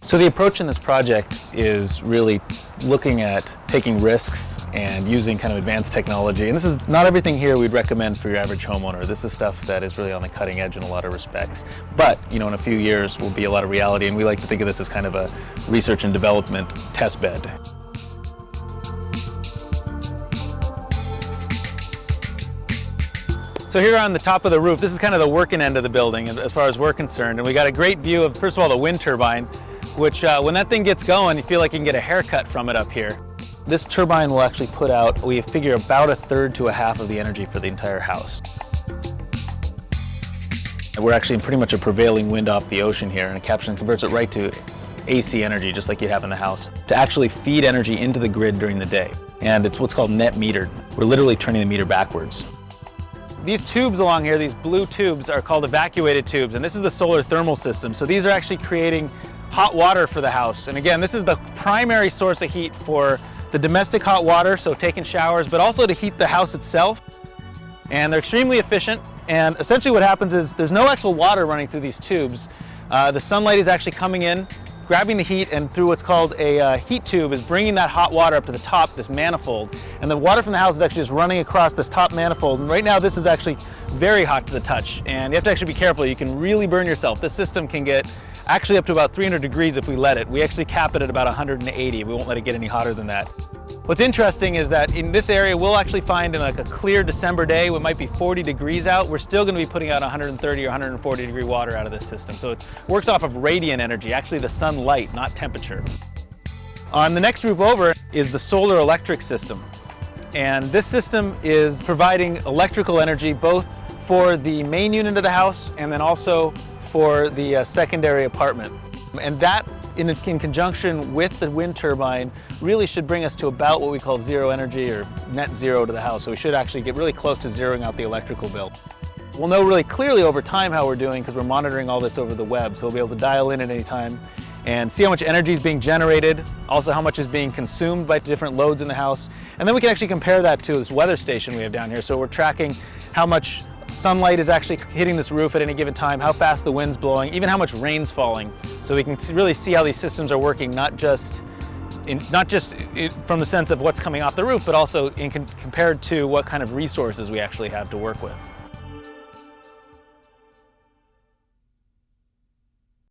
So the approach in this project is really looking at taking risks and using kind of advanced technology. And this is not everything here we'd recommend for your average homeowner. This is stuff that is really on the cutting edge in a lot of respects. But, in a few years will be a lot of reality, and we like to think of this as kind of a research and development test bed. So here on the top of the roof, this is kind of the working end of the building as far as we're concerned. And we got a great view of, first of all, the wind turbine, which when that thing gets going, you feel like you can get a haircut from it up here. This turbine will actually put out, we figure, about 1/3 to 1/2 of the energy for the entire house. And we're actually in pretty much a prevailing wind off the ocean here, and it captures and converts it right to AC energy, just like you'd have in the house, to actually feed energy into the grid during the day. And it's what's called net metered. We're literally turning the meter backwards. These tubes along here, these blue tubes, are called evacuated tubes, and this is the solar thermal system. So these are actually creating hot water for the house. And again, this is the primary source of heat for the domestic hot water, so taking showers, but also to heat the house itself. And they're extremely efficient. And essentially what happens is there's no actual water running through these tubes. The sunlight is actually coming in, grabbing the heat, and through what's called a heat tube is bringing that hot water up to the top, this manifold. And the water from the house is actually just running across this top manifold. And right now this is actually very hot to the touch. And you have to actually be careful. You can really burn yourself. This system can get actually up to about 300 degrees if we let it. We actually cap it at about 180. We won't let it get any hotter than that. What's interesting is that in this area, we'll actually find in like a clear December day, it might be 40 degrees out, we're still going to be putting out 130 or 140 degree water out of this system. So it works off of radiant energy, actually the sunlight, not temperature. On the next roof over is the solar electric system. And this system is providing electrical energy both for the main unit of the house and then also for the secondary apartment. And that, in conjunction with the wind turbine, really should bring us to about what we call zero energy or net zero to the house. So we should actually get really close to zeroing out the electrical bill. We'll know really clearly over time how we're doing because we're monitoring all this over the web. So we'll be able to dial in at any time and see how much energy is being generated, also how much is being consumed by different loads in the house. And then we can actually compare that to this weather station we have down here. So we're tracking how much sunlight is actually hitting this roof at any given time, how fast the wind's blowing, even how much rain's falling. So we can really see how these systems are working, not just from the sense of what's coming off the roof, but also compared to what kind of resources we actually have to work with.